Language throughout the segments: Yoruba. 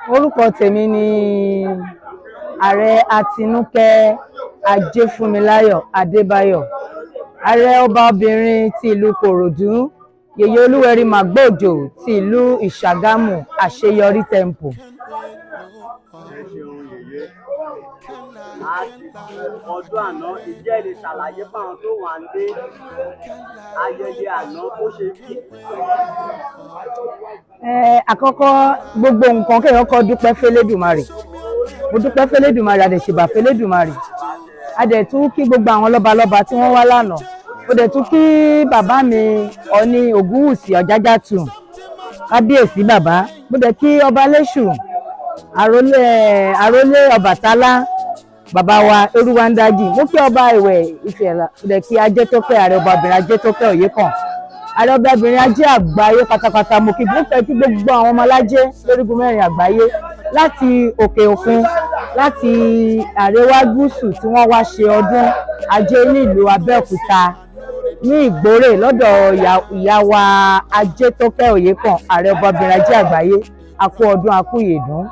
Orúkọ tèmi ni Ààrẹ Atinuke Ajefunmilayo Adebayo. Ààrẹ ọba obìnrin ti ìlú Kòròdú, Yeye oluweri ti ìlú Ìṣàgámù, Àṣeyọrí temple. Ọdún àná ìjẹ́ lè ṣàlàyé fáwọn tó wà ń dé ayẹyẹ àná bó ṣe rí. Àkọ́kọ́ gbogbo nǹkan kéèyàn kọ́ dúpẹ́ f'Elédùmarè. Mo dúpẹ́ f'Elédùmarè, a dẹ̀ ṣèbà f'Elédùmarè. A dẹ̀ tún kí gbogbo àwọn lọ́balọ́ba tí wọ́n wá lánàá. Mo dẹ̀ tún kí bàbá mi Ọọ̀ni Ògúnwùsì Ọ̀jájátù, kábíyèsí bàbá. Mo dẹ̀ kí ọba Léṣù, àrólé Ọbàtálá, bàbá wa Olúwandájì. Mo kí ọba Ìwẹ̀ Ifẹ̀, mo dẹ̀ kí Ajétókè, ààrẹ ọba obìnrin Ajétókè Oyèkán, ààrẹ ọba obìnrin Ajé àgbáyé pátápátá. Mo kí gbogbo àwọn ọmọ alájé lórígun mẹ́rin àgbáyé láti òkè òkun, láti àríwá gúúsù tí wọ́n wá ṣe ọdún ajé nílùú Abeokuta ní Ìgbórè lọ́dọ̀ ìyá wa Ajétókè Oyèkán, ààrẹ ọba obìnrin Ajé àgbáyé. A kú ọdún, a kú ìyèdún.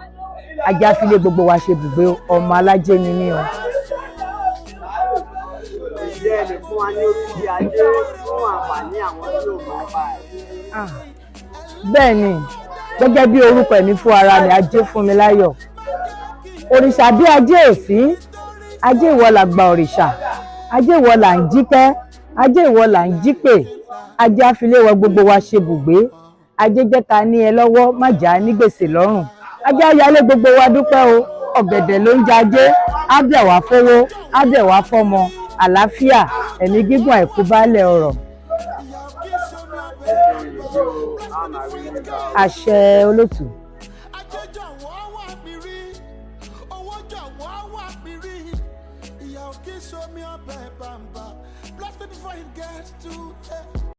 Ajé á fi lé gbogbo wa ṣe bùgbé, ọmọ alájé ni mí o. Ìjẹ́ ẹ lè fún wa ní orúkọ ajé fún àǹfààní àwọn tí ò mọ̀ nípa ẹ̀. Bẹ́ẹ̀ ni, gẹ́gẹ́ bí orúkọ ẹ̀mí fún ara mi, Ajefunmilayo. Òrìṣà bí ajé òsí, ajé ìwọ làgbà òrìṣà, ajé ìwọ là ń jíkẹ́, ajé ìwọ là ń jípè, ajé á fi lé wa gbogbo wa ṣe bùgbé. Ajé jẹ́ ká ní ẹ lọ́wọ́, má jà á ní gbèsè lọ́rùn. Ajé á yálé gbogbo wa dúpẹ́ o. Ọ̀gẹ̀dẹ̀ ló ń jẹ ajé, á bẹ̀ wá fówó, á bẹ̀ wá fọ́mọ, àlàáfíà, ẹ̀mí gígùn, àìkú baálẹ̀ ọrọ̀. Àṣẹ olótù.